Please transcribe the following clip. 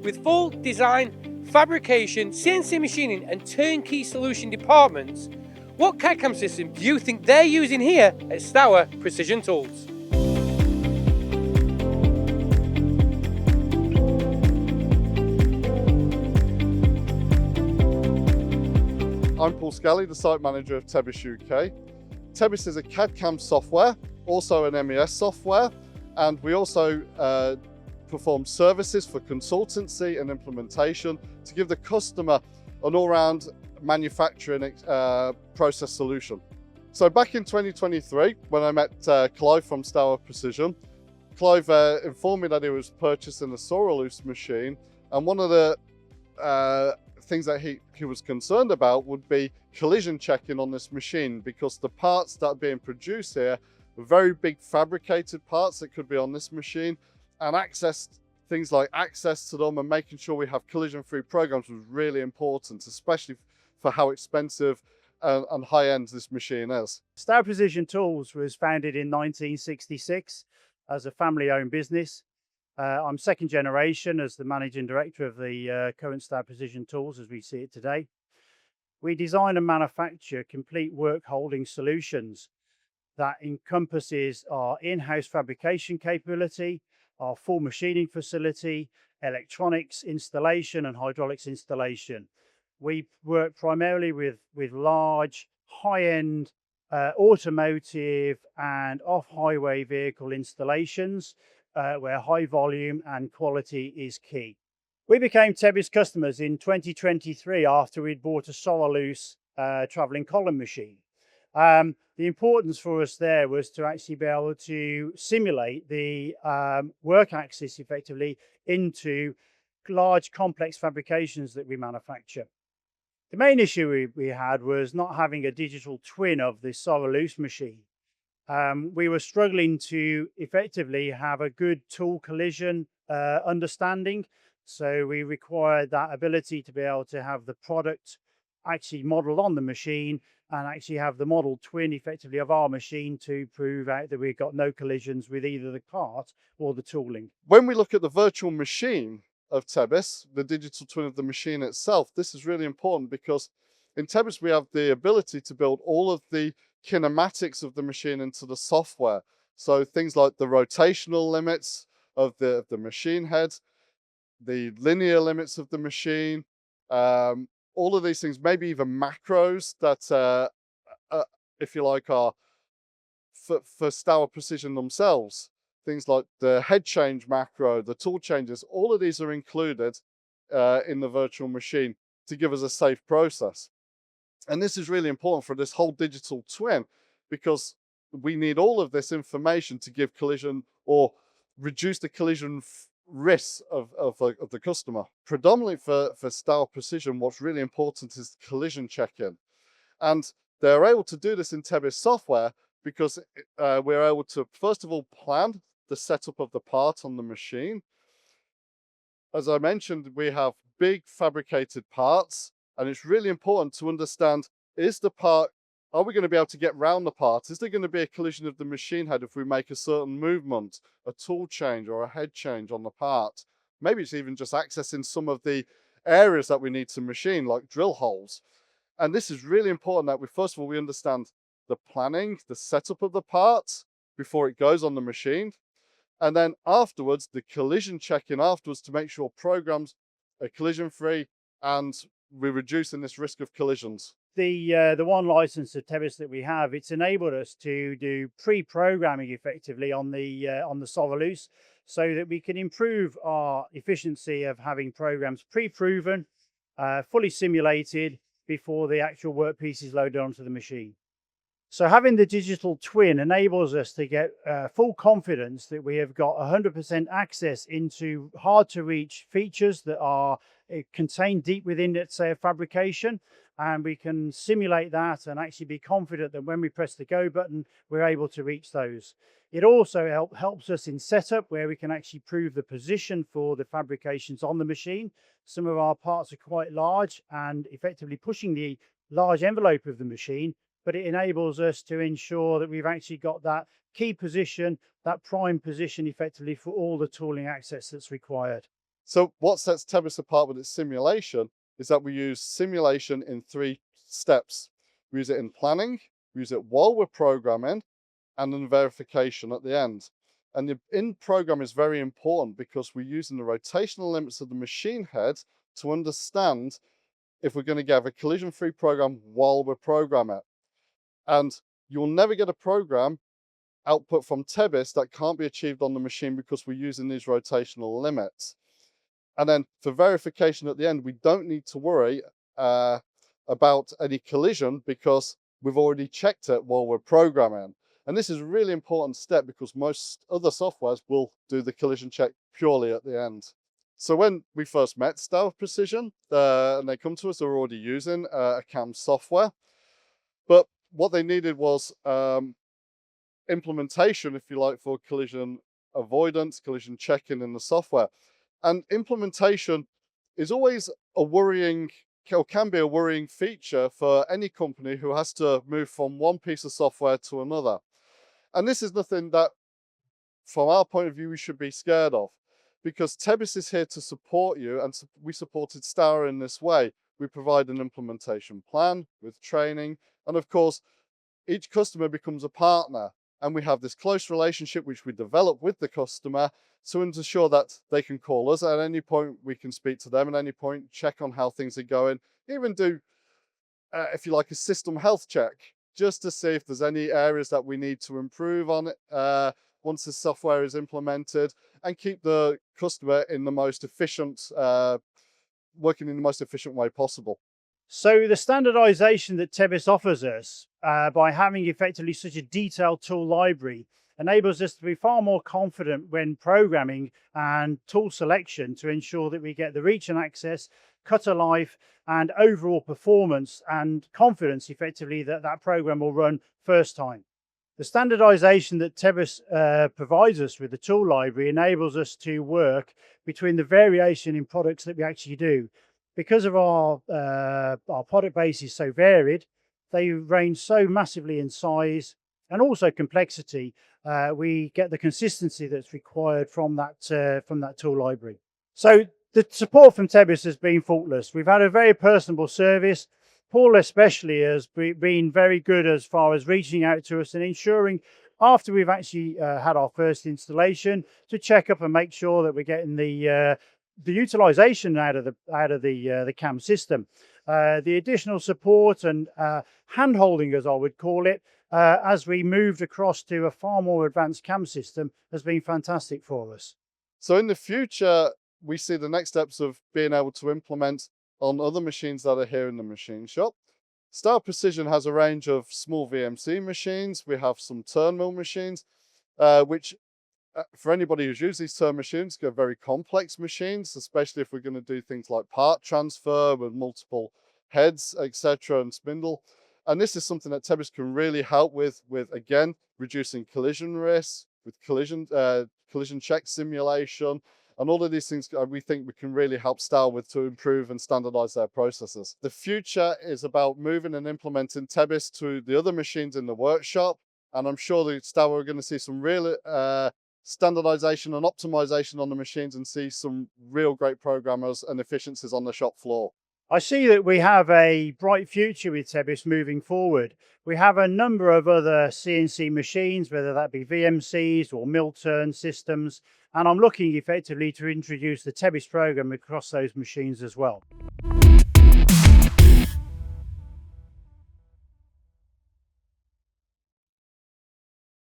With full design, fabrication, CNC machining and turnkey solution departments, what CAD/CAM system do you think they're using here at Stour Precision Tools? I'm Paul Skelly, the site manager of Tebis UK. Tebis is a CAD/CAM software, also an MES software, and we also perform services for consultancy and implementation to give the customer an all-round manufacturing process solution. So back in 2023, when I met Clive from Stour Precision, Clive informed me that he was purchasing a Soraluce machine, and one of the things that he was concerned about would be collision checking on this machine, because the parts that are being produced here are very big fabricated parts that could be on this machine, and things like access to them and making sure we have collision-free programs was really important, especially for how expensive and high-end this machine is. Stour Precision Tools was founded in 1966 as a family-owned business. I'm second generation as the managing director of the current Stour Precision Tools as we see it today. We design and manufacture complete work holding solutions that encompasses our in-house fabrication capability, our full machining facility, electronics installation and hydraulics installation. We work primarily with large, high-end automotive and off-highway vehicle installations where high volume and quality is key. We became Tebis customers in 2023 after we'd bought a Soraluce travelling column machine. The importance for us there was to actually be able to simulate the work axis effectively into large complex fabrications that we manufacture. The main issue we had was not having a digital twin of the Soraluce machine. We were struggling to effectively have a good tool collision understanding. So we required that ability to be able to have the product actually modeled on the machine and actually have the model twin effectively of our machine to prove out that we've got no collisions with either the part or the tooling. When we look at the virtual machine of Tebis, the digital twin of the machine itself, this is really important because in Tebis we have the ability to build all of the kinematics of the machine into the software. So things like the rotational limits of the machine head, the linear limits of the machine, all of these things, maybe even macros that, if you like, are for Stour Precision themselves. Things like the head change macro, the tool changes, all of these are included in the virtual machine to give us a safe process. And this is really important for this whole digital twin because we need all of this information to give collision or reduce the collision risks of the customer. Predominantly for Stour Precision, what's really important is collision check-in. And they're able to do this in Tebis software because we're able to, first of all, plan the setup of the part on the machine. As I mentioned, we have big fabricated parts, and it's really important to understand, are we going to be able to get round the part? Is there going to be a collision of the machine head if we make a certain movement, a tool change or a head change on the part? Maybe it's even just accessing some of the areas that we need to machine, like drill holes. And this is really important that first of all, we understand the planning, the setup of the part before it goes on the machine. And then afterwards, the collision checking afterwards to make sure programs are collision free and we're reducing this risk of collisions. The one license of Tebis that we have, it's enabled us to do pre-programming effectively on the Soraluce, so that we can improve our efficiency of having programs pre-proven, fully simulated before the actual workpiece is loaded onto the machine. So having the digital twin enables us to get full confidence that we have got 100% access into hard to reach features that are contained deep within, let's say, a fabrication, and we can simulate that and actually be confident that when we press the go button, we're able to reach those. It also helps us in setup where we can actually prove the position for the fabrications on the machine. Some of our parts are quite large and effectively pushing the large envelope of the machine, but it enables us to ensure that we've actually got that key position, that prime position effectively for all the tooling access that's required. So what sets Tebis apart with its simulation is that we use simulation in 3 steps. We use it in planning, we use it while we're programming, and then verification at the end. And the in program is very important because we're using the rotational limits of the machine head to understand if we're going to get a collision-free program while we're programming. And you'll never get a program output from Tebis that can't be achieved on the machine because we're using these rotational limits. And then for verification at the end, we don't need to worry about any collision because we've already checked it while we're programming. And this is a really important step because most other softwares will do the collision check purely at the end. So when we first met Stour Precision, and they come to us, they're already using a CAM software. But what they needed was implementation, if you like, for collision avoidance, collision checking in the software. And implementation is always a worrying, or can be a worrying feature for any company who has to move from one piece of software to another. And this is nothing that, from our point of view, we should be scared of, because Tebis is here to support you, and we supported Stour in this way. We provide an implementation plan with training, and of course, each customer becomes a partner, and we have this close relationship which we develop with the customer to ensure that they can call us at any point, we can speak to them at any point, check on how things are going, even do, if you like, a system health check, just to see if there's any areas that we need to improve on it once the software is implemented, and keep the customer in the most efficient, working in the most efficient way possible. So the standardization that Tebis offers us by having effectively such a detailed tool library enables us to be far more confident when programming and tool selection to ensure that we get the reach and access, cutter life, and overall performance and confidence effectively that that program will run first time. The standardization that Tebis provides us with the tool library enables us to work between the variation in products that we actually do. Because of our product base is so varied, they range so massively in size and also complexity, we get the consistency that's required from that tool library. So the support from Tebis has been faultless. We've had a very personable service. Paul especially has been very good as far as reaching out to us and ensuring, after we've actually had our first installation, to check up and make sure that we're getting the utilization out of the CAM system. The additional support and hand-holding, as I would call it, as we moved across to a far more advanced CAM system has been fantastic for us. So in the future, we see the next steps of being able to implement on other machines that are here in the machine shop. Stour Precision has a range of small VMC machines. We have some turn mill machines, which for anybody who's used these turn machines, they're very complex machines, especially if we're going to do things like part transfer with multiple heads, etc., and spindle. And this is something that Tebis can really help with again, reducing collision risks, with collision check simulation, and all of these things we think we can really help Stour with to improve and standardize their processes. The future is about moving and implementing Tebis to the other machines in the workshop, and I'm sure that Stour are going to see some real standardization and optimization on the machines and see some real great programmers and efficiencies on the shop floor. I see that we have a bright future with Tebis moving forward. We have a number of other CNC machines, whether that be VMCs or mill turn systems, and I'm looking effectively to introduce the Tebis program across those machines as well.